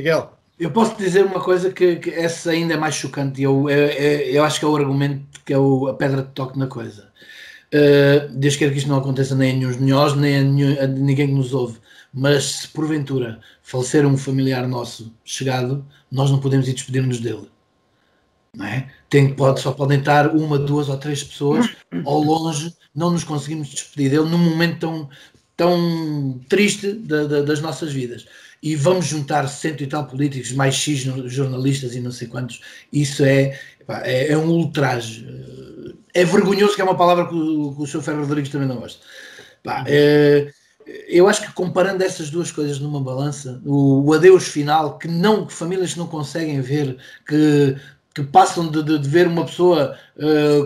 Miguel? Eu posso dizer uma coisa que essa ainda é mais chocante. Eu acho que é o argumento, que é a pedra de toque na coisa. Deus queira que isto não aconteça nem a nenhum de nós, nem a ninguém que nos ouve. Mas se porventura falecer um familiar nosso chegado, nós não podemos ir despedir-nos dele. Não é? Só podem estar uma, duas ou três pessoas ao longe, não nos conseguimos despedir dele num momento tão triste das nossas vidas. E vamos juntar 100 e tal políticos, mais X jornalistas e não sei quantos. Isso é um ultraje. É vergonhoso, que é uma palavra que o Sr. Ferro Rodrigues também não gosta. Eu acho que comparando essas duas coisas numa balança, o adeus final, que famílias que não conseguem ver, que passam de ver uma pessoa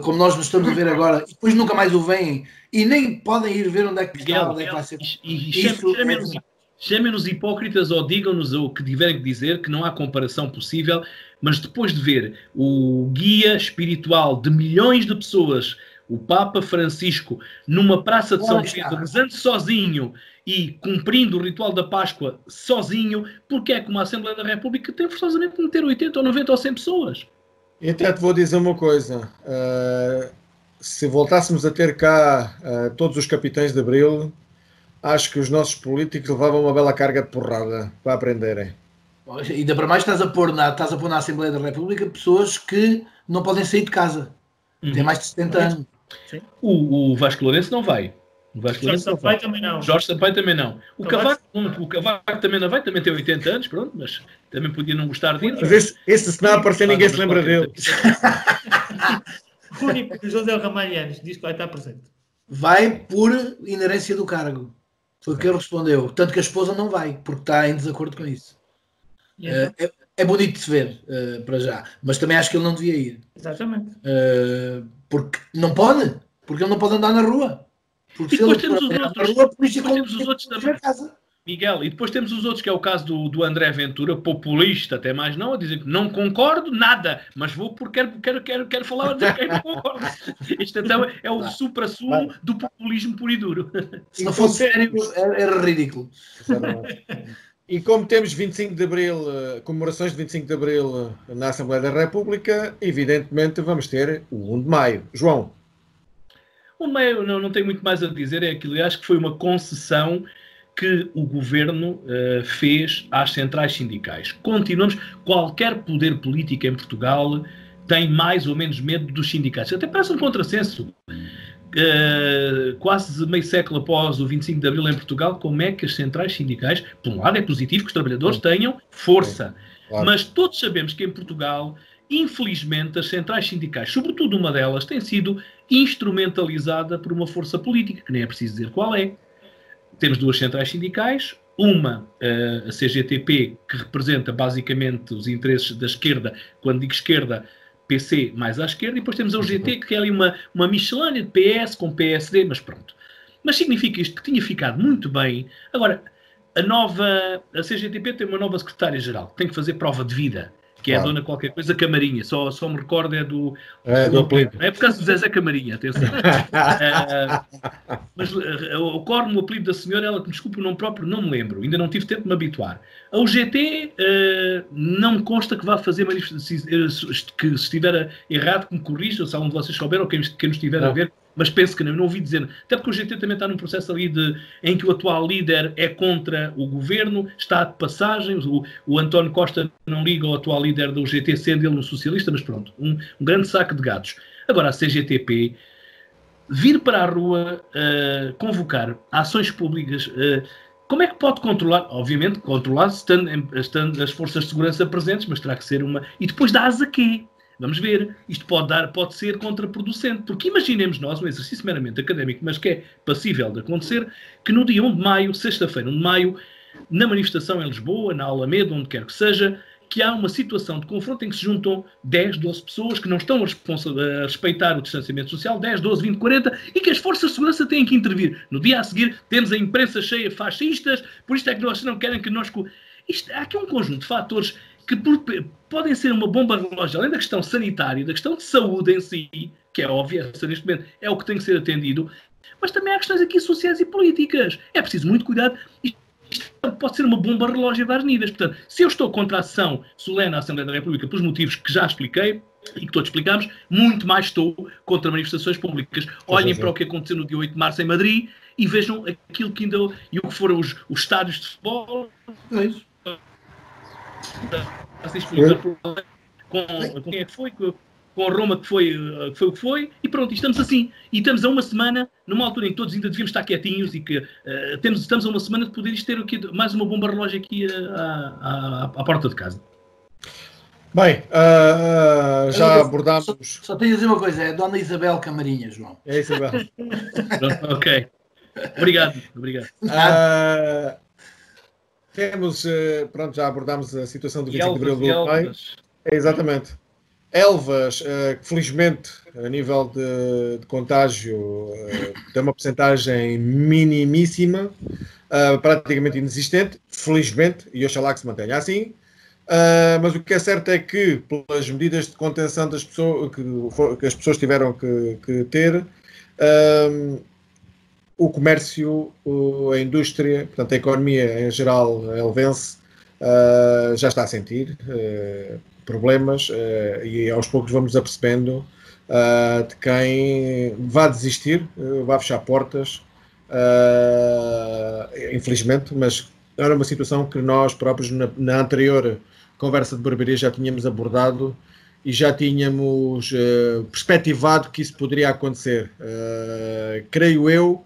como nós nos estamos a ver agora, e depois nunca mais o veem, e nem podem ir ver onde é que está, onde é que vai ser. Chamem-nos hipócritas ou digam-nos o que tiverem que dizer, que não há comparação possível, mas depois de ver o guia espiritual de milhões de pessoas, o Papa Francisco, numa praça de São Pedro, rezando sozinho e cumprindo o ritual da Páscoa sozinho, porque é que uma Assembleia da República tem forçosamente de meter 80 ou 90 ou 100 pessoas? E até te vou dizer uma coisa. Se voltássemos a ter cá todos os capitães de Abril, acho que os nossos políticos levavam uma bela carga de porrada para aprenderem. Ainda para mais estás a pôr na Assembleia da República pessoas que não podem sair de casa. Têm mais de 70 anos. O Vasco Lourenço não vai. O Vasco Jorge Sampaio também não. Jorge Sampaio também não. O Cavaco também não vai, também tem 80 anos, pronto, mas também podia não gostar de ir. Mas esse se não aparecer, ninguém se lembra dele. O único que José Ramalhianos diz que vai estar presente. Vai por inerência do cargo. Foi o que ele respondeu. Tanto que a esposa não vai, porque está em desacordo com isso. É bonito de se ver, para já. Mas também acho que ele não devia ir. Exatamente. Porque não pode. Porque ele não pode andar na rua. Porque e depois temos os outros também. Casa. Miguel, e depois temos os outros, que é o caso do André Ventura, populista até mais não, a dizer que não concordo nada, mas vou porque quero falar, mas quem não concordo. Isto então é o supra-sumo do populismo puro e duro. Se não fosse sério, era ridículo. E como temos 25 de Abril, comemorações de 25 de Abril na Assembleia da República, evidentemente vamos ter o 1 de Maio. João? 1 de Maio não tenho muito mais a dizer, é aquilo. Eu acho que foi uma concessão que o governo fez às centrais sindicais. Continuamos, qualquer poder político em Portugal tem mais ou menos medo dos sindicatos. Até parece um contrassenso. Quase meio século após o 25 de Abril em Portugal, como é que as centrais sindicais, por um lado é positivo que os trabalhadores tenham força, claro. Mas todos sabemos que em Portugal, infelizmente, as centrais sindicais, sobretudo uma delas, tem sido instrumentalizada por uma força política, que nem é preciso dizer qual é. Temos duas centrais sindicais, uma, a CGTP, que representa basicamente os interesses da esquerda, quando digo esquerda, PC mais à esquerda, e depois temos a UGT, que é ali uma miscelânea de PS com PSD, mas pronto. Mas significa isto que tinha ficado muito bem. Agora, a CGTP tem uma nova secretária-geral, tem que fazer prova de vida, que é a dona qualquer coisa Camarinha, só me recordo do apelido. É por causa do Zezé Camarinha, atenção. Mas ocorre-me o apelido da senhora, ela que me desculpe o nome próprio, não me lembro, ainda não tive tempo de me habituar. A UGT não me consta que vá fazer manifestações, que se estiver errado, que me corrija, se algum de vocês souber, ou quem nos estiver a ver, mas penso que não ouvi dizer. Até porque o GT também está num processo ali em que o atual líder é contra o governo, está de passagem, o António Costa não liga ao atual líder do GT, sendo ele um socialista, mas pronto, um grande saco de gatos. Agora, a CGTP vir para a rua convocar ações públicas Como é que pode controlar? Obviamente, controlar estando as forças de segurança presentes, mas terá que ser uma... E depois dá-as a quê? Vamos ver. Isto pode ser contraproducente, porque imaginemos nós, um exercício meramente académico, mas que é passível de acontecer, que no dia 1 de maio, sexta-feira, 1 de maio, na manifestação em Lisboa, na Alameda, onde quer que seja, que há uma situação de confronto em que se juntam 10, 12 pessoas que não estão a respeitar o distanciamento social, 10, 12, 20, 40, e que as forças de segurança têm que intervir. No dia a seguir, temos a imprensa cheia de fascistas, por isto é que nós não querem que nós... Há aqui um conjunto de fatores que podem ser uma bomba relógio, além da questão sanitária, da questão de saúde em si, que é óbvia, neste momento é o que tem que ser atendido, mas também há questões aqui sociais e políticas. É preciso muito cuidado. Isto pode ser uma bomba relógio a vários níveis. Portanto, se eu estou contra a ação solene à Assembleia da República pelos motivos que já expliquei e que todos explicámos, muito mais estou contra manifestações públicas. Olhem para o que aconteceu no dia 8 de março em Madrid e vejam aquilo que ainda... E o que foram os estádios de futebol... Com quem é que foi? Com a Roma que foi o que foi, e pronto, estamos assim. E estamos a uma semana, numa altura em que todos ainda devíamos estar quietinhos e que estamos a uma semana de poder ter aqui mais uma bomba relógio aqui à porta de casa. Bem, já abordámos... Só tenho a dizer uma coisa, é a Dona Isabel Camarinha, João. É Isabel. Ok. Obrigado. Temos, pronto, já abordámos a situação do 25 de Abril do Pai. Exatamente. Elvas, que felizmente, a nível de contágio, tem uma porcentagem minimíssima, praticamente inexistente, felizmente, e oxalá que se mantenha assim. Mas o que é certo é que, pelas medidas de contenção das pessoas, que as pessoas tiveram que ter, o comércio, a indústria, portanto a economia em geral elvense, já está a sentir problemas e aos poucos vamos apercebendo de quem vai desistir, vai fechar portas, infelizmente, mas era uma situação que nós próprios na anterior conversa de barbearia já tínhamos abordado e já tínhamos perspectivado que isso poderia acontecer. Creio eu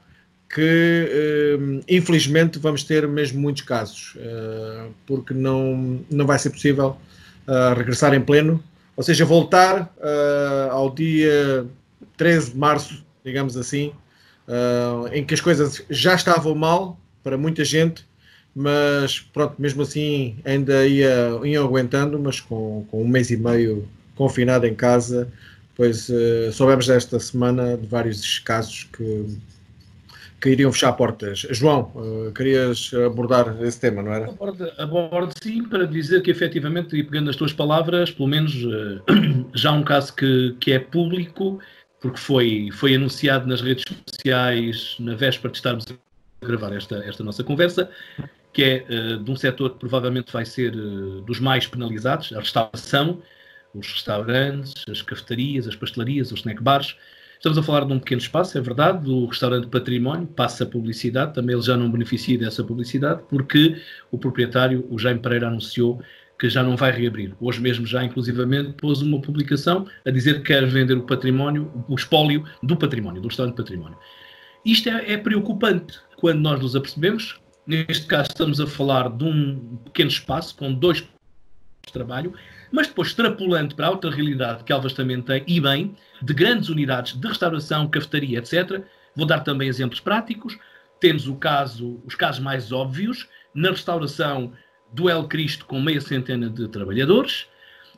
que infelizmente vamos ter mesmo muitos casos, porque não vai ser possível regressar em pleno, ou seja, voltar ao dia 13 de março, digamos assim, em que as coisas já estavam mal para muita gente, mas pronto, mesmo assim ainda ia aguentando, mas com 1 mês e meio confinado em casa, pois soubemos esta semana de vários casos que iriam fechar portas. João, querias abordar esse tema, não era? Abordo sim, para dizer que efetivamente, e pegando as tuas palavras, pelo menos já há um caso que é público, porque foi anunciado nas redes sociais na véspera de estarmos a gravar esta nossa conversa, que é de um setor que provavelmente vai ser dos mais penalizados, a restauração, os restaurantes, as cafetarias, as pastelarias, os snack bars. Estamos a falar de um pequeno espaço, é verdade, do restaurante Património, passa publicidade, também ele já não beneficia dessa publicidade, porque o proprietário, o Jaime Pereira, anunciou que já não vai reabrir. Hoje mesmo já, inclusivamente, pôs uma publicação a dizer que quer vender o património, o espólio do património, do restaurante Património. Isto é preocupante quando nós nos apercebemos. Neste caso estamos a falar de um pequeno espaço com 2 de trabalho, mas depois extrapolando para a outra realidade que Elvas também tem, e bem, de grandes unidades de restauração, cafetaria, etc. Vou dar também exemplos práticos. Temos os casos mais óbvios, na restauração do El Cristo com meia centena de trabalhadores,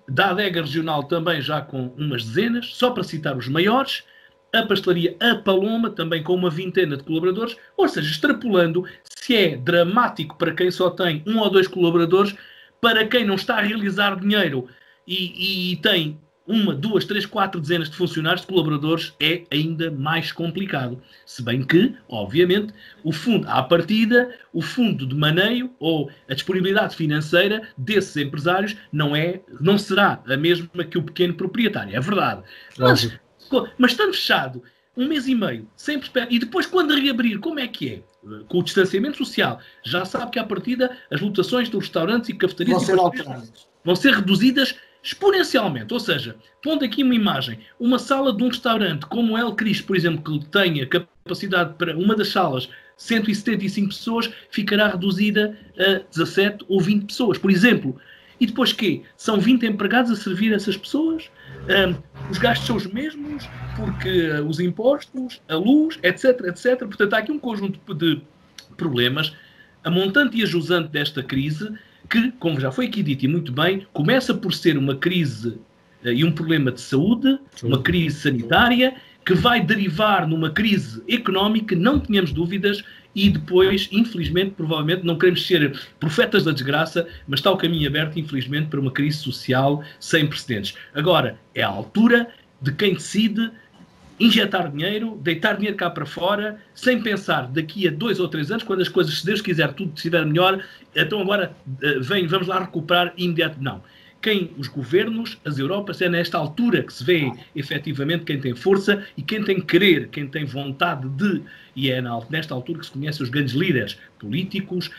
da Adega Regional também já com umas dezenas, só para citar os maiores, a pastelaria A Paloma também com uma vintena de colaboradores, ou seja, extrapolando, se é dramático para quem só tem 1 ou 2 colaboradores, para quem não está a realizar dinheiro e tem 1, 2, 3, 4 dezenas de funcionários, de colaboradores, é ainda mais complicado. Se bem que, obviamente, o fundo, à partida, o fundo de maneio ou a disponibilidade financeira desses empresários não será a mesma que o pequeno proprietário. É verdade. Mas estando fechado 1 mês e meio, sem perspectiva, e depois quando reabrir, como é que é? Com o distanciamento social, já sabe que à partida as lotações dos restaurantes e cafetarias vão ser reduzidas exponencialmente. Ou seja, pondo aqui uma imagem, uma sala de um restaurante como o El Cristo, por exemplo, que tenha capacidade para uma das salas 175 pessoas ficará reduzida a 17 ou 20 pessoas, por exemplo. E depois quê? São 20 empregados a servir essas pessoas? Os gastos são os mesmos, porque os impostos, a luz, etc, etc. Portanto, há aqui um conjunto de problemas, a montante e a jusante desta crise, que, como já foi aqui dito e muito bem, começa por ser uma crise e um problema de saúde, uma crise sanitária, que vai derivar numa crise económica, não tínhamos dúvidas, e depois, infelizmente, provavelmente, não queremos ser profetas da desgraça, mas está o caminho aberto, infelizmente, para uma crise social sem precedentes. Agora, é a altura de quem decide injetar dinheiro, deitar dinheiro cá para fora, sem pensar daqui a 2 ou 3 anos, quando as coisas, se Deus quiser, tudo estiver melhor, então agora vamos lá recuperar imediato. Não. Os governos, as Europas, é nesta altura que se vê efetivamente quem tem força e quem tem querer, quem tem vontade de, e é nesta altura que se conhecem os grandes líderes políticos,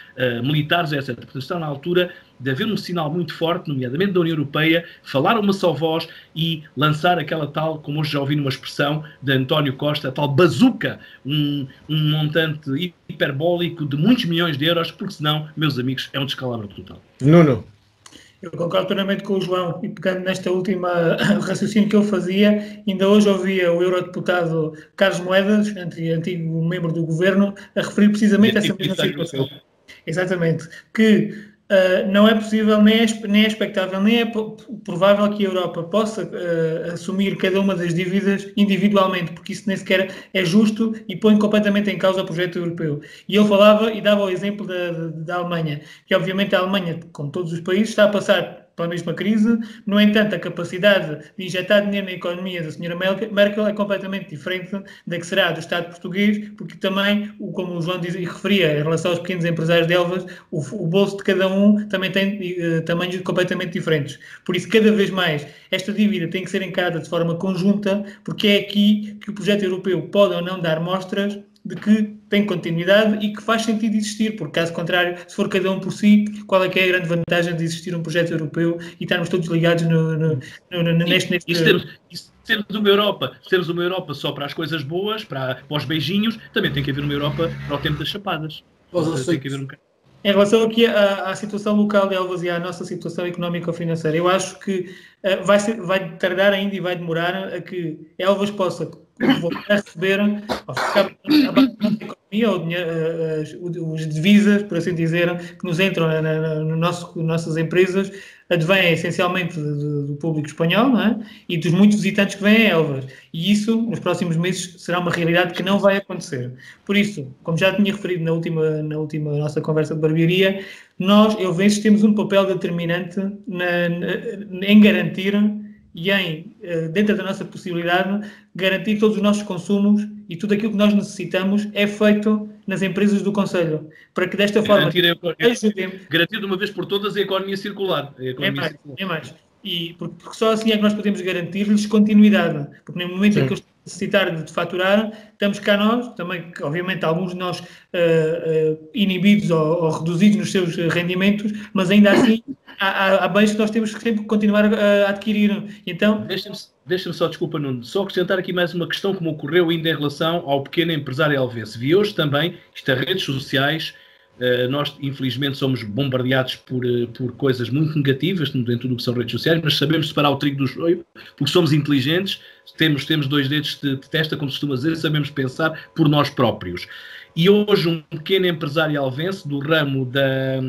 militares, etc. Portanto, está na altura de haver um sinal muito forte, nomeadamente da União Europeia, falar uma só voz e lançar aquela tal, como hoje já ouvi numa expressão de António Costa, a tal bazuca, um montante hiperbólico de muitos milhões de euros, porque senão, meus amigos, é um descalabro total. Nuno. Eu concordo plenamente com o João e pegando nesta última raciocínio que eu fazia, ainda hoje ouvia o eurodeputado Carlos Moedas, antigo membro do governo, a referir precisamente a essa mesma situação. Exatamente. Que não é possível, nem é expectável, nem é provável que a Europa possa assumir cada uma das dívidas individualmente, porque isso nem sequer é justo e põe completamente em causa o projeto europeu. E ele falava e dava o exemplo da Alemanha, que obviamente a Alemanha, como todos os países, está a passar pela mesma crise. No entanto, a capacidade de injetar dinheiro na economia da Sra. Merkel é completamente diferente da que será do Estado português, porque também, como o João dizia e referia, em relação aos pequenos empresários de Elvas, o bolso de cada um também tem tamanhos completamente diferentes. Por isso, cada vez mais, esta dívida tem que ser encarada de forma conjunta, porque é aqui que o projeto europeu pode ou não dar mostras de que tem continuidade e que faz sentido existir, porque caso contrário, se for cada um por si, qual é que é a grande vantagem de existir um projeto europeu e estarmos todos ligados neste... Se temos uma Europa só para as coisas boas, para os beijinhos, também tem que haver uma Europa para o tempo das chapadas. Tem que haver Em relação aqui à situação local de Elvas e à nossa situação económico-financeira, eu acho que vai tardar ainda e vai demorar a que Elvas possa voltar a receber, ou ficar a base da economia, ou os divisas, por assim dizer, que nos entram nossas empresas, advêm essencialmente do público espanhol, não é? E dos muitos visitantes que vêm a Elvas. E isso, nos próximos meses, será uma realidade que não vai acontecer. Por isso, como já tinha referido na última nossa conversa de barbearia, nós, Elvenses, temos um papel determinante em garantir e dentro da nossa possibilidade, garantir todos os nossos consumos e tudo aquilo que nós necessitamos é feito nas empresas do Conselho, para que desta forma garantir de uma vez por todas a economia circular. É mais. E porque só assim é que nós podemos garantir-lhes continuidade, porque no momento em que eles necessitarem de faturar, estamos cá nós, também, obviamente, alguns de nós inibidos ou reduzidos nos seus rendimentos, mas ainda assim há bens que nós temos que sempre continuar a adquirir. Então, Deixa-me só, desculpa, Nuno, só acrescentar aqui mais uma questão que me ocorreu ainda em relação ao pequeno empresário elvense. Vi hoje também, isto é redes sociais, nós infelizmente somos bombardeados por coisas muito negativas em tudo o que são redes sociais, mas sabemos separar o trigo do joio, porque somos inteligentes, temos 2 dedos de testa, como se costuma dizer, sabemos pensar por nós próprios. E hoje um pequeno empresário alvense do ramo da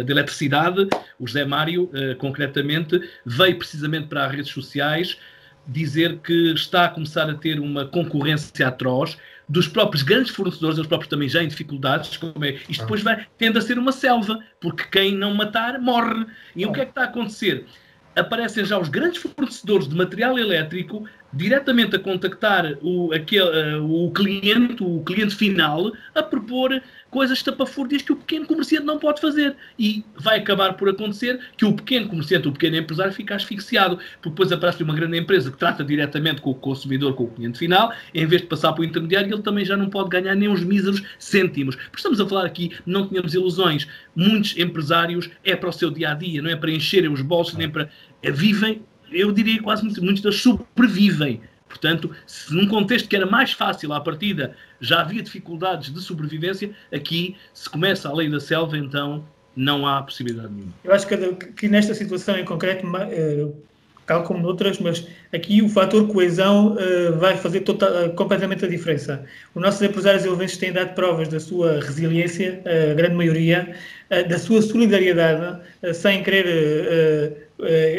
eletricidade, o José Mário, concretamente, veio precisamente para as redes sociais dizer que está a começar a ter uma concorrência atroz dos próprios grandes fornecedores, eles próprios também já em dificuldades, isto depois tende a ser uma selva, porque quem não matar, morre. E o que é que está a acontecer? Aparecem já os grandes fornecedores de material elétrico diretamente a contactar o cliente final, a propor coisas estapafúrdias que o pequeno comerciante não pode fazer. E vai acabar por acontecer que o pequeno comerciante, o pequeno empresário, fica asfixiado, porque depois aparece uma grande empresa que trata diretamente com o consumidor, com o cliente final, em vez de passar para o intermediário, ele também já não pode ganhar nem uns míseros cêntimos. Porque estamos a falar aqui, não tínhamos ilusões, muitos empresários é para o seu dia-a-dia, não é para encherem os bolsos, nem para... vivem, eu diria quase muitos deles sobrevivem. Portanto, se num contexto que era mais fácil à partida já havia dificuldades de sobrevivência, aqui, se começa a lei da selva, então não há possibilidade nenhuma. Eu acho que nesta situação em concreto, tal como noutras, mas aqui o fator coesão vai fazer completamente a diferença. Os nossos empresários elvenses têm dado provas da sua resiliência, a grande maioria, da sua solidariedade, sem querer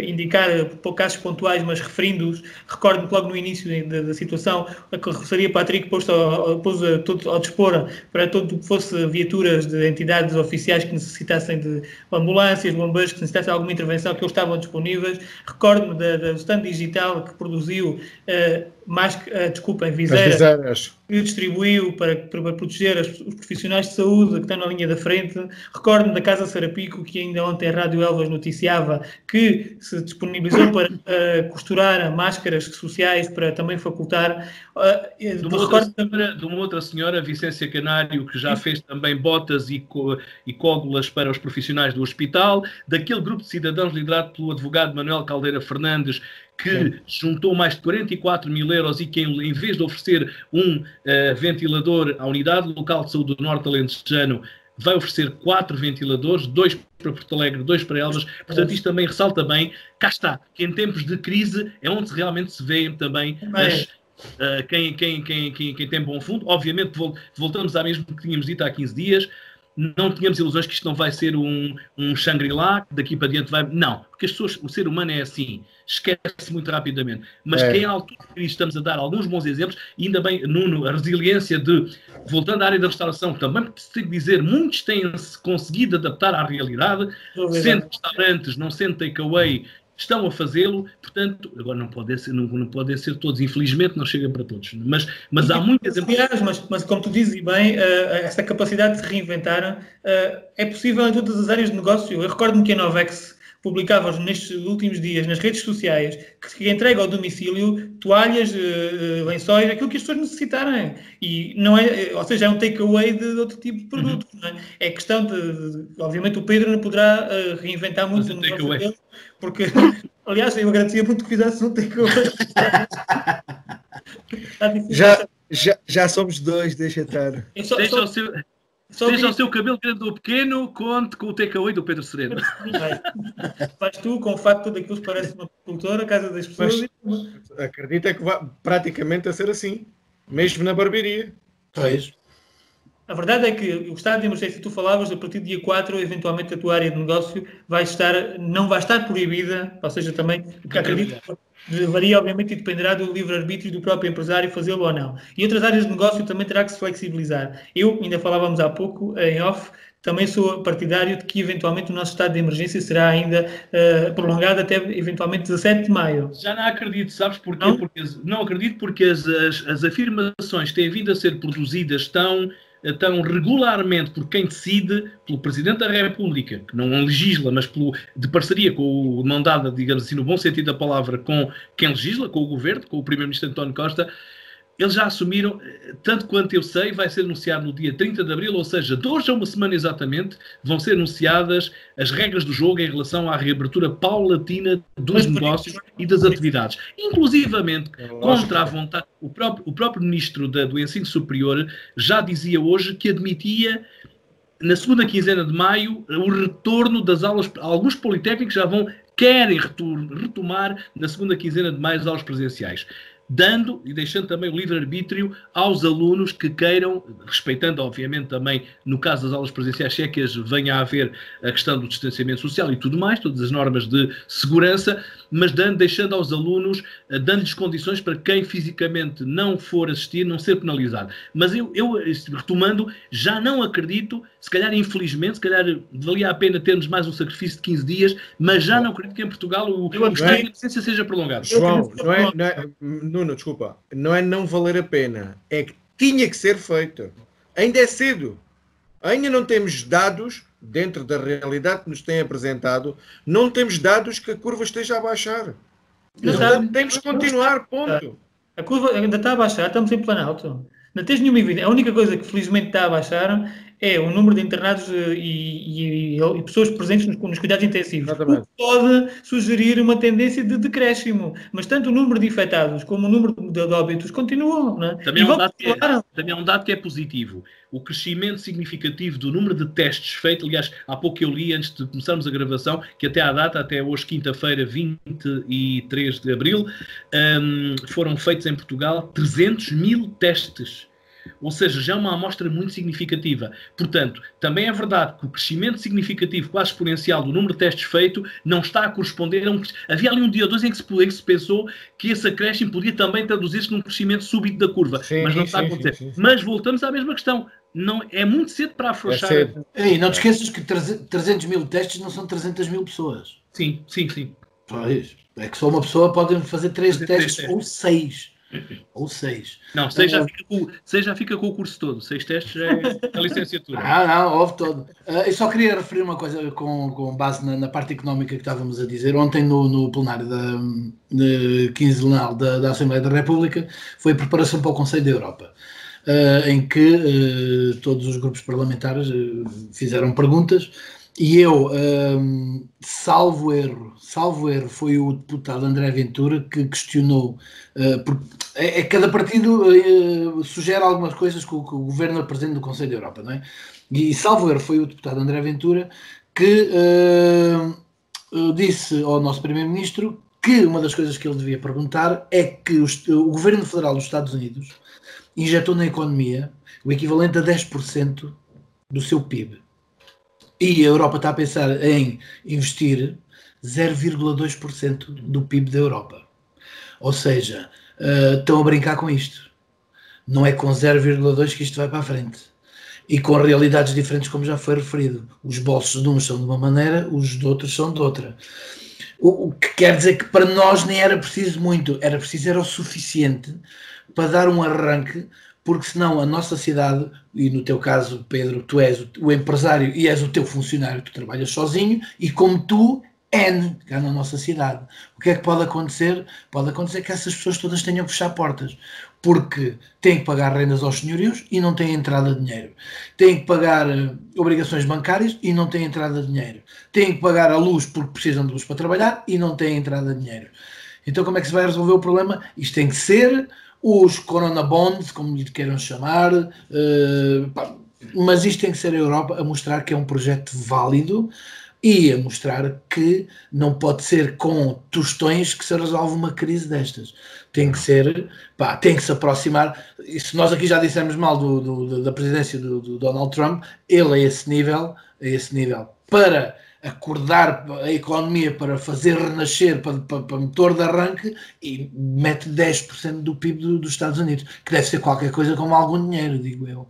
indicar casos pontuais, mas referindo-os. Recordo-me que logo no início da situação, a Carroçaria Patrick pôs tudo ao dispor para tudo o que fosse viaturas de entidades oficiais que necessitassem de ambulâncias, bombeiros que necessitassem de alguma intervenção, que eles estavam disponíveis. Recordo-me do stand digital que produziu viseiras, que distribuiu para proteger os profissionais de saúde que estão na linha da frente. Recordo-me da Casa Sarapico, que ainda ontem a Rádio Elvas noticiava que se disponibilizou para costurar máscaras sociais para também facultar. De uma outra senhora, Vicência Canário, que já fez também botas e cógulas para os profissionais do hospital, daquele grupo de cidadãos liderado pelo advogado Manuel Caldeira Fernandes, que juntou mais de 44 mil euros e que, em vez de oferecer um ventilador à Unidade Local de Saúde do Norte Alentejano, vai oferecer 4 ventiladores, 2 para Porto Alegre, 2 para Elvas. Portanto, isto também ressalta bem, cá está, que em tempos de crise é onde realmente se vê também quem tem bom fundo. Obviamente, voltamos à mesma que tínhamos dito há 15 dias, não tínhamos ilusões que isto não vai ser um Shangri-La, que daqui para diante vai... Não, porque as pessoas, o ser humano é assim, esquece muito rapidamente. Mas que em altura de crise estamos a dar alguns bons exemplos, e ainda bem, Nuno, a resiliência voltando à área da restauração, também se tem que dizer, muitos têm-se conseguido adaptar à realidade, sendo restaurantes, não sendo takeaway, estão a fazê-lo, portanto, agora não podem ser todos, infelizmente não chegam para todos, mas há muitas empresas... Mas como tu dizes bem, essa capacidade de se reinventar é possível em todas as áreas de negócio. Eu recordo-me que a Novex publicava nestes últimos dias nas redes sociais que entrega ao domicílio toalhas, lençóis, aquilo que as pessoas necessitarem. E não é, ou seja, é um takeaway de outro tipo de produto. Não é? É questão de, obviamente, o Pedro não poderá reinventar muito o negócio dele, porque, aliás, eu agradecia muito que fizesse um takeaway. Já somos 2, deixa estar. Seja o seu cabelo grande ou pequeno, conte com o takeaway do Pedro Sereno. Faz tu, com o facto de tudo aquilo que parece uma cultura, a casa das pessoas. Mas, acredita que vai praticamente a ser assim, mesmo na barbearia. Pois. A verdade é que o estado de emergência que tu falavas, a partir do dia 4, eventualmente a tua área de negócio não vai estar proibida, ou seja, também, porque acredito que varia, obviamente, e dependerá do livre-arbítrio do próprio empresário fazê-lo ou não. E outras áreas de negócio também terá que se flexibilizar. Eu, ainda falávamos há pouco, em off, também sou partidário de que, eventualmente, o nosso estado de emergência será ainda prolongado até, eventualmente, 17 de maio. Já não acredito, sabes porquê? Não acredito porque as afirmações que têm vindo a ser produzidas estão regularmente por quem decide, pelo Presidente da República, que não legisla, mas de parceria com o mão dada, digamos assim, no bom sentido da palavra, com quem legisla, com o Governo, com o Primeiro-Ministro António Costa. Eles já assumiram, tanto quanto eu sei, vai ser anunciado no dia 30 de Abril, ou seja, de hoje a uma semana exatamente, vão ser anunciadas as regras do jogo em relação à reabertura paulatina dos negócios e das atividades. Inclusivamente, contra a vontade, o próprio Ministro do Ensino Superior já dizia hoje que admitia, na segunda quinzena de maio, o retorno das aulas. Alguns politécnicos querem retomar na segunda quinzena de maio as aulas presenciais, dando e deixando também o livre-arbítrio aos alunos que queiram, respeitando, obviamente, também, no caso das aulas presenciais, se é que venha a haver a questão do distanciamento social e tudo mais, todas as normas de segurança, mas deixando aos alunos, dando-lhes condições para quem fisicamente não for assistir, não ser penalizado. Mas eu, retomando, já não acredito, se calhar, infelizmente, se calhar valia a pena termos mais um sacrifício de 15 dias, mas já não acredito que em Portugal o estado de emergência seja prolongado. João, Nuno, desculpa, não é não valer a pena, é que tinha que ser feito. Ainda é cedo. Ainda não temos dados, dentro da realidade que nos têm apresentado, não temos dados que a curva esteja a baixar. Portanto, temos que continuar, ponto. A curva ainda está a baixar, estamos em planalto. Não tens nenhuma evidência. A única coisa que felizmente está a baixar é o número de internados e pessoas presentes nos cuidados intensivos. Exatamente. O que pode sugerir uma tendência de decréscimo, mas tanto o número de infectados como o número de óbitos continuam. Não é? Também é um dado que é positivo. O crescimento significativo do número de testes feitos, aliás, há pouco eu li, antes de começarmos a gravação, que até à data, até hoje, quinta-feira, 23 de abril, foram feitos em Portugal 300 mil testes. Ou seja, já é uma amostra muito significativa. Portanto, também é verdade que o crescimento significativo, quase exponencial, do número de testes feito não está a corresponder a um... Havia ali um dia ou dois em que se pensou que esse acréscimo podia também traduzir-se num crescimento súbito da curva. Sim, mas não está a acontecer. sim. Mas voltamos à mesma questão. Não, é muito cedo para afrouxar. E não te esqueças que 300 mil testes não são 300 mil pessoas. Sim. Pois, é que só uma pessoa pode fazer 3 testes ou 6. Ou 6. Não, 6 já fica com o curso todo. 6 testes é a licenciatura. Não, houve todo. Eu só queria referir uma coisa com base na parte económica que estávamos a dizer. Ontem, no plenário quinzenal da Assembleia da República, foi a preparação para o Conselho da Europa, em que todos os grupos parlamentares fizeram perguntas. E eu, salvo erro, foi o deputado André Ventura que questionou, porque cada partido sugere algumas coisas que o governo apresenta no Conselho da Europa, não é? E salvo erro foi o deputado André Ventura que disse ao nosso primeiro-ministro que uma das coisas que ele devia perguntar é que o governo federal dos Estados Unidos injetou na economia o equivalente a 10% do seu PIB. E a Europa está a pensar em investir 0,2% do PIB da Europa. Ou seja, estão a brincar com isto. Não é com 0,2% que isto vai para a frente. E com realidades diferentes, como já foi referido. Os bolsos de uns são de uma maneira, os de outros são de outra. O que quer dizer que para nós nem era preciso muito, era o suficiente para dar um arranque, porque senão a nossa cidade, e no teu caso, Pedro, tu és o empresário e és o teu funcionário, tu trabalhas sozinho, e como tu, cá na nossa cidade. O que é que pode acontecer? Pode acontecer que essas pessoas todas tenham que fechar portas, porque têm que pagar rendas aos senhorios e não têm entrada de dinheiro. Têm que pagar obrigações bancárias e não têm entrada de dinheiro. Têm que pagar a luz porque precisam de luz para trabalhar e não têm entrada de dinheiro. Então como é que se vai resolver o problema? Isto tem que ser os Corona Bonds, como lhe queiram chamar, mas isto tem que ser a Europa a mostrar que é um projeto válido e a mostrar que não pode ser com tostões que se resolve uma crise destas. Tem que ser, tem que se aproximar. E se nós aqui já dissemos mal da presidência do Donald Trump, ele a esse nível, para acordar a economia, para fazer renascer, para motor de arranque, e mete 10% do PIB dos Estados Unidos, que deve ser qualquer coisa como algum dinheiro, digo eu.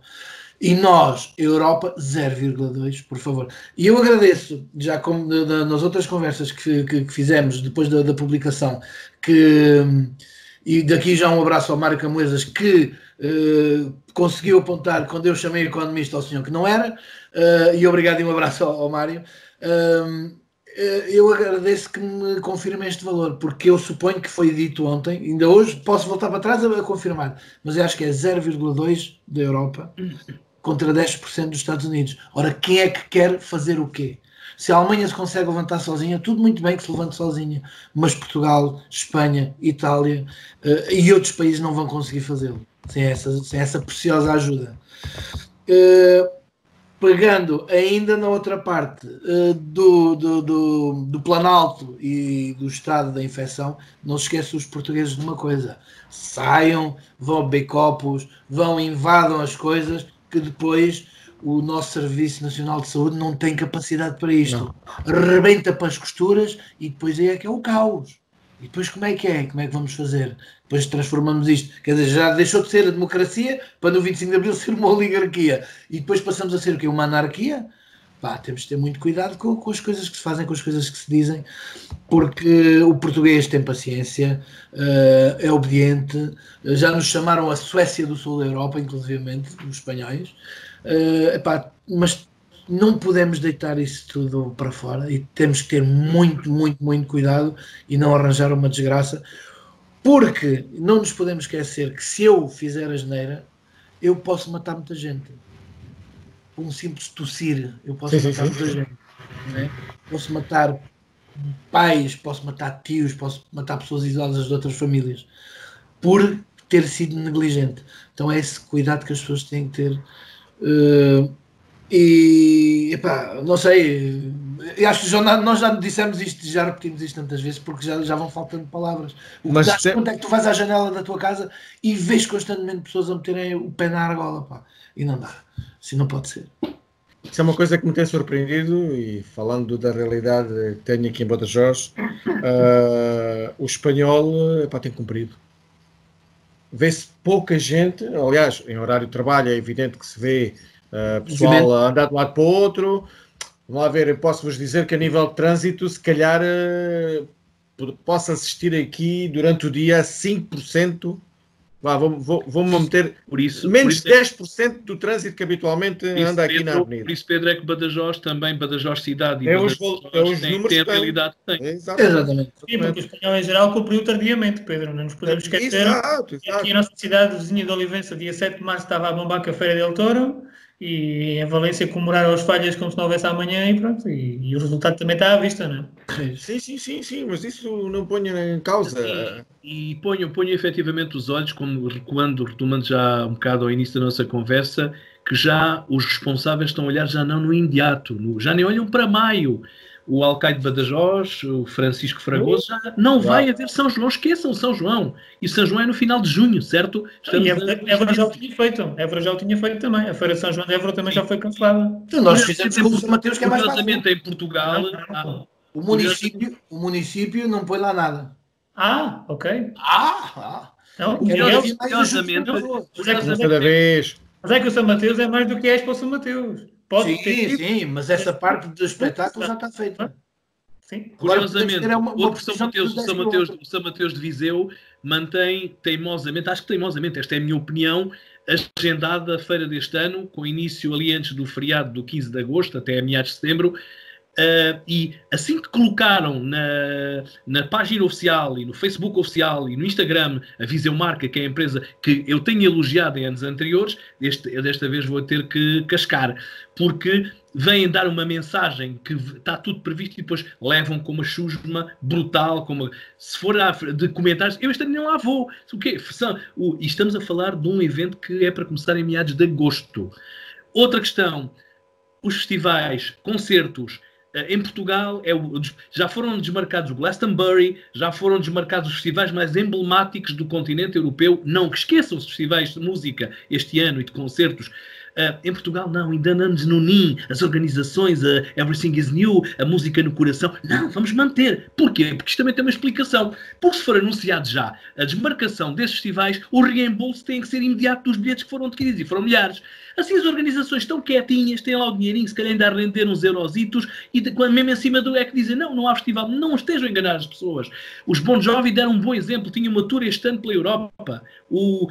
E nós, Europa, 0,2%, por favor. E eu agradeço, já como nas outras conversas que fizemos depois da publicação, e daqui já um abraço ao Mário Camoesas, que conseguiu apontar quando eu chamei economista ao senhor que não era, e obrigado e um abraço ao Mário. Eu agradeço que me confirmem este valor, porque eu suponho que foi dito ontem, ainda hoje posso voltar para trás a confirmar, mas eu acho que é 0,2% da Europa contra 10% dos Estados Unidos. Ora, quem é que quer fazer o quê? Se a Alemanha se consegue levantar sozinha, tudo muito bem que se levante sozinha, mas Portugal, Espanha, Itália e outros países não vão conseguir fazê-lo sem essa preciosa ajuda. Pegando ainda na outra parte do Planalto e do estado da infecção, não se esqueçam os portugueses de uma coisa: saiam, vão beber copos, invadam as coisas, que depois o nosso Serviço Nacional de Saúde não tem capacidade para isto. Rebenta para as costuras e depois aí é que é o caos. E depois como é que vamos fazer? Depois transformamos isto, quer dizer, já deixou de ser a democracia para no 25 de Abril ser uma oligarquia e depois passamos a ser o quê? Uma anarquia? Temos de ter muito cuidado com as coisas que se fazem, com as coisas que se dizem, porque o português tem paciência, é obediente, já nos chamaram a Suécia do Sul da Europa, inclusivamente os espanhóis, mas não podemos deitar isso tudo para fora e temos que ter muito, muito, muito cuidado e não arranjar uma desgraça, porque não nos podemos esquecer que se eu fizer asneira, eu posso matar muita gente. com um simples tossir, eu posso Sim, matar muita gente. Não é? Posso matar pais, posso matar tios, posso matar pessoas idosas de outras famílias por ter sido negligente. Então é esse cuidado que as pessoas têm que ter. E epá, não sei, eu acho que nós já dissemos isto, já repetimos isto tantas vezes porque já vão faltando palavras. O que dás conta é que tu vais à janela da tua casa e vês constantemente pessoas a meterem o pé na argola, pá, e não dá, assim não pode ser. Isso é uma coisa que me tem surpreendido, e falando da realidade que tenho aqui em Badajoz, o espanhol, epá, tem cumprido. Vê-se pouca gente, aliás, em horário de trabalho é evidente que se vê pessoal a andar de um lado para o outro. Vamos lá ver, eu posso-vos dizer que a nível de trânsito, se calhar posso assistir aqui durante o dia a 5%. Vou-me meter por isso, menos de 10% do trânsito que habitualmente anda aqui na avenida. Por isso, Pedro, é que Badajoz também, Badajoz cidade e Badajoz tem a realidade que tem. Exatamente. Sim, porque o espanhol em geral cumpriu tardiamente, Pedro, não nos podemos esquecer. Exato. Aqui a nossa cidade, vizinha de Olivença, dia 7 de março, estava a bombar com a Feira del Touro, e em Valência comemoraram as falhas como se não houvesse amanhã, e pronto, e o resultado também está à vista, não é? Sim, mas isso não ponho em causa. E ponho efetivamente os olhos, como retomando já um bocado ao início da nossa conversa, que já os responsáveis estão a olhar já não no imediato, já nem olham para maio. O alcaide de Badajoz, o Francisco Fragoso, já não vai haver São João, esqueçam São João. E São João é no final de junho, certo? E Évora já o tinha feito. Évora já o tinha feito também. A Feira de São João de Évora também já foi cancelada. Então nós fizemos com o São Mateus, que é mais fácil. Em Portugal... O município não põe lá nada. Ah, ok. Não, curiosamente, cada vez. Mas é que o São Mateus é mais do que és para o São Mateus. Sim, mas essa parte do espetáculo já está feita. Sim. Curiosamente, outro o São Mateus de Viseu mantém teimosamente, esta é a minha opinião, agendada a feira deste ano, com início ali antes do feriado do 15 de agosto, até a meados de setembro. E assim que colocaram na página oficial e no Facebook oficial e no Instagram a Viseu Marca, que é a empresa que eu tenho elogiado em anos anteriores, desta vez vou ter que cascar, porque vêm dar uma mensagem que está tudo previsto e depois levam com uma chusma brutal, se for de comentários, eu este ano não lá vou. E estamos a falar de um evento que é para começar em meados de agosto. Outra questão, os festivais, concertos, em Portugal já foram desmarcados o Glastonbury, já foram desmarcados os festivais mais emblemáticos do continente europeu. Não, que esqueçam os festivais de música este ano e de concertos. Em Portugal não, ainda andamos no NIM, as organizações, a Everything is New, a música no coração. Não, vamos manter. Porquê? Porque isto também tem uma explicação. Porque se for anunciado já a desmarcação desses festivais, o reembolso tem que ser imediato dos bilhetes que foram adquiridos, e foram milhares. Assim as organizações estão quietinhas, têm lá o dinheirinho, se calhar ainda a render uns eurositos, e mesmo em cima do é que dizem, não há festival, não estejam a enganar as pessoas. Os Bon Jovi deram um bom exemplo, tinham uma tour este ano pela Europa. O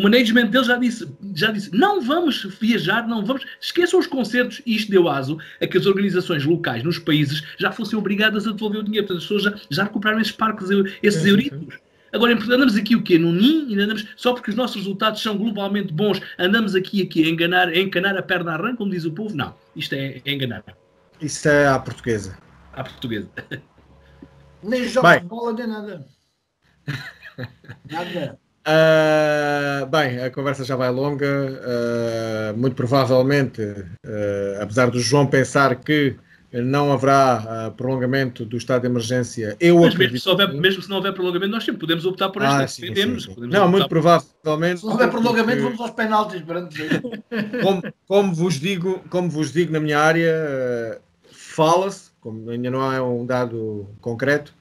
management deles já disse, não vamos viajar, não vamos, esqueçam os concertos, e isto deu aso a que as organizações locais nos países já fossem obrigadas a devolver o dinheiro, portanto as pessoas já recuperaram esses parques, esses euritos. Agora, andamos aqui o quê? No NIM? Andamos, só porque os nossos resultados são globalmente bons, andamos aqui a encanar a perna à rã, como diz o povo? Não, isto é enganar. Isso é à portuguesa. À portuguesa. Nem joga bola, nem nada. Nada. Bem, a conversa já vai longa. Muito provavelmente, apesar do João pensar que não haverá prolongamento do estado de emergência, mas mesmo se não houver prolongamento, nós sempre podemos optar por esta. Sim. Não, muito provavelmente. Se não houver prolongamento, vamos aos penaltis. Como vos digo, na minha área, fala-se, como ainda não é um dado concreto,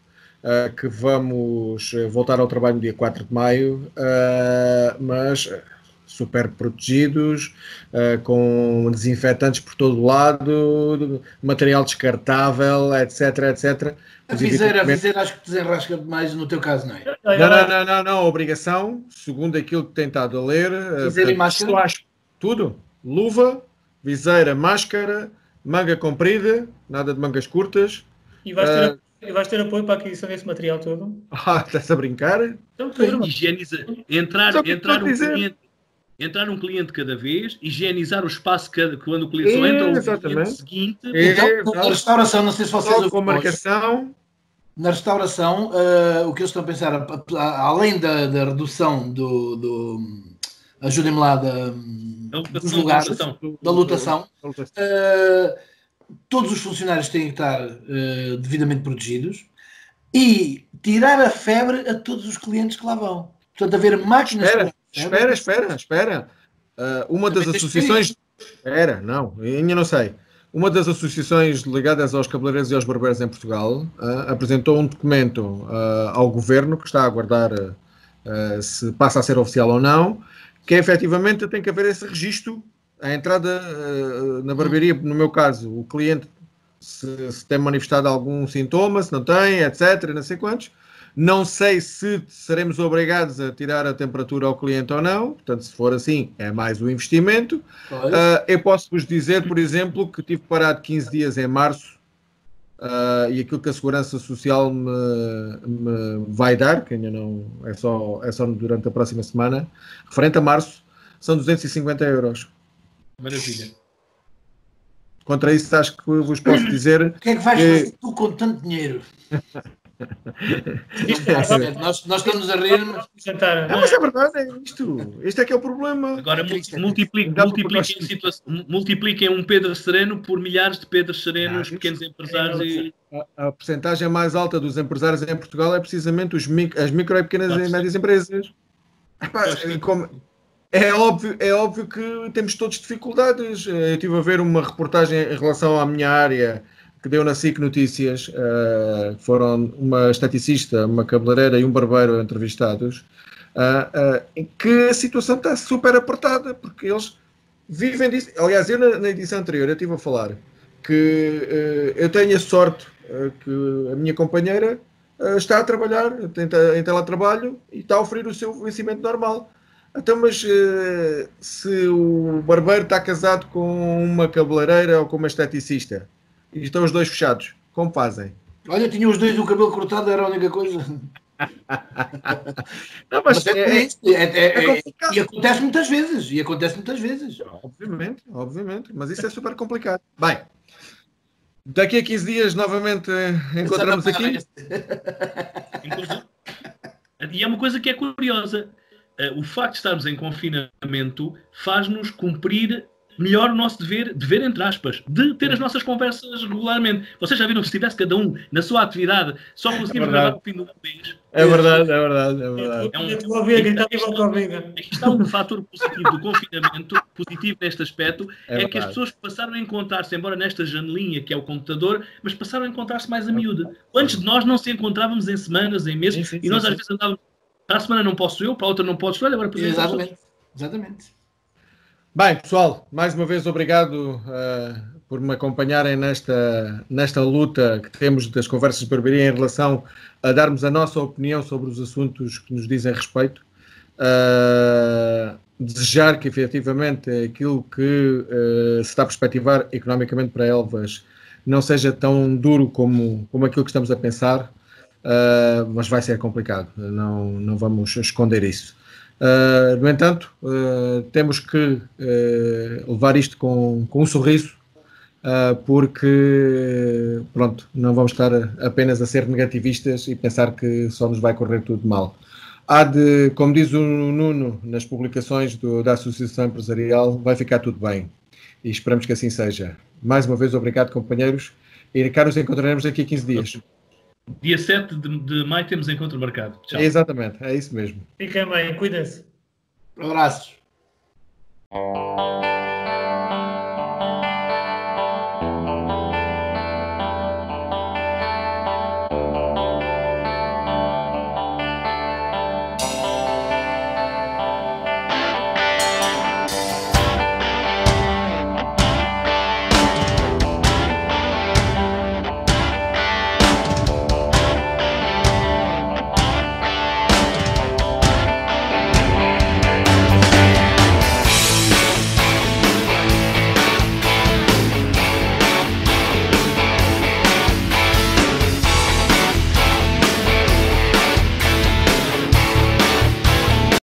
que vamos voltar ao trabalho no dia 4 de maio, mas super protegidos, com desinfetantes por todo o lado, material descartável, etc. A viseira acho que desenrasca demais no teu caso, não é? Não, a obrigação, segundo aquilo que tenho estado a ler, viseira e máscara? Tudo, luva, viseira, máscara, manga comprida, nada de mangas curtas. E vais ter apoio para a aquisição desse material todo? Estás a brincar? Então, higieniza, entrar entrar um cliente cada vez, higienizar o espaço quando o cliente só entra o cliente seguinte. Então, na restauração, não sei se vocês... Com marcação... Na restauração, o que eles estão a pensar, além da redução ajudem-me lá, dos lugares, da lotação, todos os funcionários têm que estar devidamente protegidos e tirar a febre a todos os clientes que lá vão. Portanto, haver máquinas... Espera. Uma das associações... ainda não sei. Uma das associações ligadas aos cabeleireiros e aos barbeiros em Portugal apresentou um documento ao Governo, que está a aguardar se passa a ser oficial ou não, que efetivamente tem que haver esse registro, a entrada na barbearia, no meu caso, o cliente se tem manifestado algum sintoma, se não tem, etc, não sei quantos. Não sei se seremos obrigados a tirar a temperatura ao cliente ou não. Portanto, se for assim, é mais um investimento. Eu posso-vos dizer, por exemplo, que tive parado 15 dias em março e aquilo que a Segurança Social me vai dar, que ainda não é só durante a próxima semana, referente a março, são 250 €. Maravilha. Contra isso, acho que vos posso dizer... O que é que vais fazer tu com tanto dinheiro? Nós estamos a rir, mas é verdade, é isto. Este é que é o problema. Agora multipliquem um Pedro Sereno por milhares de Pedros Serenos, pequenos empresários. A percentagem mais alta dos empresários em Portugal é precisamente as micro e pequenas e médias empresas. É óbvio que temos todos dificuldades. Eu estive a ver uma reportagem em relação à minha área que deu na SIC Notícias, foram uma esteticista, uma cabeleireira e um barbeiro entrevistados, em que a situação está super apertada, porque eles vivem disso. Aliás, eu na edição anterior eu estive a falar que eu tenho a sorte que a minha companheira está a trabalhar em teletrabalho e está a oferecer o seu vencimento normal. Então, mas se o barbeiro está casado com uma cabeleireira ou com uma esteticista, e estão os dois fechados, como fazem? Olha, tinha os dois o cabelo cortado, era a única coisa. Não, mas e acontece muitas vezes. Obviamente, mas isso é super complicado. Bem, daqui a 15 dias novamente encontramos aqui. E é uma coisa que é curiosa. O facto de estarmos em confinamento faz-nos cumprir melhor o nosso dever entre aspas, de ter as nossas conversas regularmente. Vocês já viram que se tivesse cada um na sua atividade, só conseguimos gravar no fim do mês? É verdade. Aqui está um fator positivo do confinamento, positivo neste aspecto, é que as pessoas passaram a encontrar-se, embora nesta janelinha que é o computador, mas passaram a encontrar-se mais a miúdo. Antes de nós não se encontrávamos em semanas, em meses, e nós às vezes andávamos, para a semana não posso eu, para a outra não podes tu, olha, agora Exatamente. Bem, pessoal, mais uma vez obrigado por me acompanharem nesta luta que temos das conversas de barbearia em relação a darmos a nossa opinião sobre os assuntos que nos dizem respeito. Desejar que, efetivamente, aquilo que se está a perspectivar economicamente para Elvas não seja tão duro como aquilo que estamos a pensar, mas vai ser complicado, não vamos esconder isso. No entanto, temos que levar isto com um sorriso, porque, pronto, não vamos estar apenas a ser negativistas e pensar que só nos vai correr tudo mal. Há de, como diz o Nuno nas publicações da Associação Empresarial, vai ficar tudo bem. E esperamos que assim seja. Mais uma vez, obrigado, companheiros. E cá nos encontraremos daqui a 15 dias. Dia 7 de maio temos encontro marcado. Tchau. Exatamente, é isso mesmo. Fiquem bem, cuidem-se. Abraços.